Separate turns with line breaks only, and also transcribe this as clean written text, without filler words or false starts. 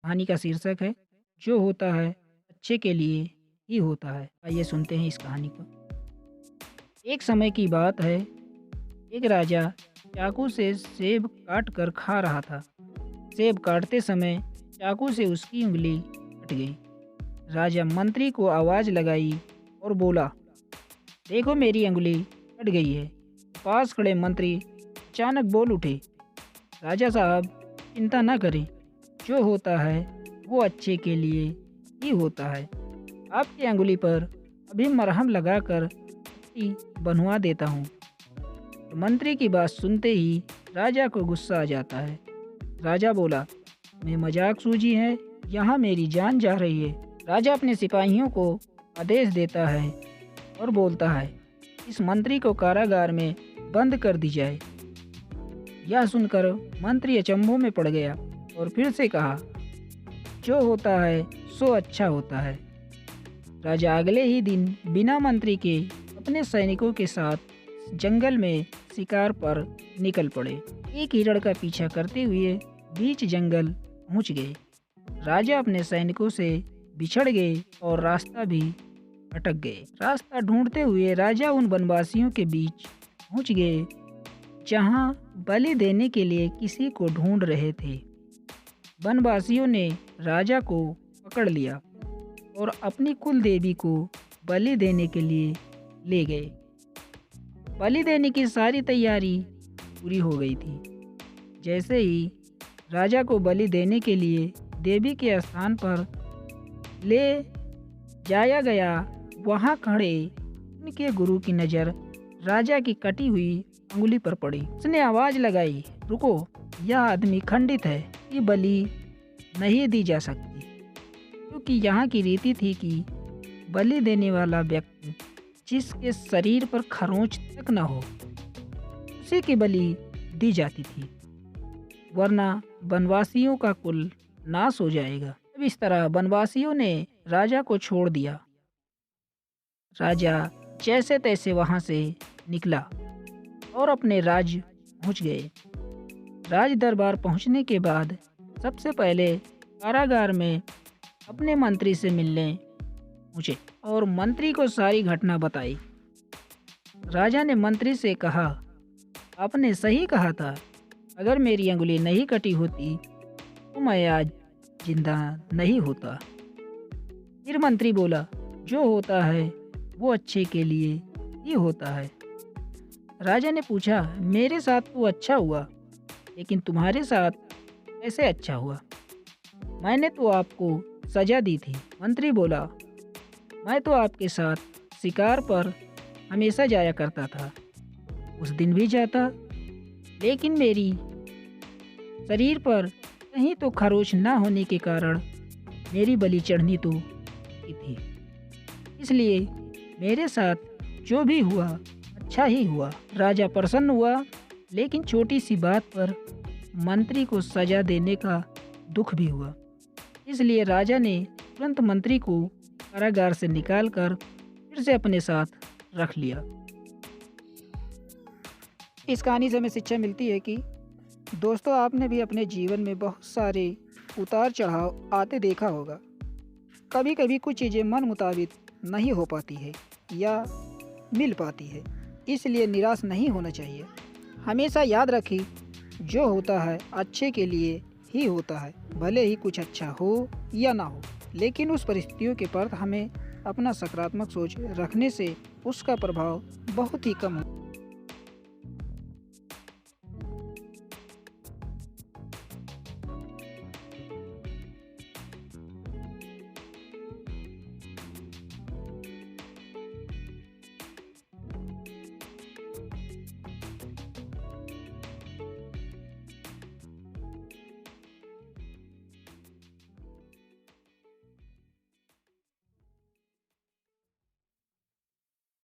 कहानी का शीर्षक है जो होता है अच्छे के लिए ही होता है। आइए सुनते हैं इस कहानी को। एक समय की बात है, एक राजा चाकू से सेब काट कर खा रहा था। सेब काटते समय चाकू से उसकी उंगली कट गई। राजा मंत्री को आवाज़ लगाई और बोला, देखो मेरी उंगली कट गई है। पास खड़े मंत्री अचानक बोल उठे, राजा साहब चिंता न करें, जो होता है वो अच्छे के लिए ही होता है। आपकी अंगुली पर अभी मरहम लगाकर पट्टी बंधवा देता हूँ। तो मंत्री की बात सुनते ही राजा को गुस्सा आ जाता है। राजा बोला, मैं मजाक सूझी है, यहाँ मेरी जान जा रही है। राजा अपने सिपाहियों को आदेश देता है और बोलता है, इस मंत्री को कारागार में बंद कर दी जाए। यह सुनकर मंत्री अचंभों में पड़ गया और फिर से कहा, जो होता है सो अच्छा होता है। राजा अगले ही दिन बिना मंत्री के अपने सैनिकों के साथ जंगल में शिकार पर निकल पड़े। एक हिरण का पीछा करते हुए बीच जंगल पहुंच गए। राजा अपने सैनिकों से बिछड़ गए और रास्ता भी भटक गए। रास्ता ढूंढते हुए राजा उन वनवासियों के बीच पहुंच गए जहां बलि देने के लिए किसी को ढूंढ रहे थे। वनवासियों ने राजा को पकड़ लिया और अपनी कुल देवी को बलि देने के लिए ले गए। बलि देने की सारी तैयारी पूरी हो गई थी। जैसे ही राजा को बलि देने के लिए देवी के स्थान पर ले जाया गया, वहां खड़े उनके गुरु की नज़र राजा की कटी हुई अंगुली पर पड़ी। उसने आवाज़ लगाई, रुको, यह आदमी खंडित है, ये बलि नहीं दी जा सकती। क्योंकि यहाँ की रीति थी कि बलि देने वाला व्यक्ति जिसके शरीर पर खरोंच तक न हो, उसी की बलि दी जाती थी, वरना वनवासियों का कुल नाश हो जाएगा। अब इस तरह वनवासियों ने राजा को छोड़ दिया। राजा जैसे तैसे वहाँ से निकला और अपने राज्य पहुँच गए। राज दरबार पहुँचने के बाद सबसे पहले कारागार में अपने मंत्री से मिलने पहुँचे और मंत्री को सारी घटना बताई। राजा ने मंत्री से कहा, आपने सही कहा था, अगर मेरी अंगुली नहीं कटी होती तो मैं आज जिंदा नहीं होता। फिर मंत्री बोला, जो होता है वो अच्छे के लिए ही होता है। राजा ने पूछा, मेरे साथ तो अच्छा हुआ, लेकिन तुम्हारे साथ कैसे अच्छा हुआ? मैंने तो आपको सजा दी थी। मंत्री बोला, मैं तो आपके साथ शिकार पर हमेशा जाया करता था, उस दिन भी जाता, लेकिन मेरी शरीर पर कहीं तो खरोच ना होने के कारण मेरी बलि चढ़नी तो की थी। इसलिए मेरे साथ जो भी हुआ अच्छा ही हुआ। राजा प्रसन्न हुआ, लेकिन छोटी सी बात पर मंत्री को सजा देने का दुख भी हुआ। इसलिए राजा ने तुरंत मंत्री को कारागार से निकालकर फिर से अपने साथ रख लिया। इस कहानी से हमें शिक्षा मिलती है कि दोस्तों, आपने भी अपने जीवन में बहुत सारे उतार चढ़ाव आते देखा होगा। कभी कभी कुछ चीज़ें मन मुताबिक नहीं हो पाती है या मिल पाती है, इसलिए निराश नहीं होना चाहिए। हमेशा याद रखें, जो होता है अच्छे के लिए ही होता है, भले ही कुछ अच्छा हो या ना हो, लेकिन उस परिस्थितियों के प्रति हमें अपना सकारात्मक सोच रखने से उसका प्रभाव बहुत ही कम हो।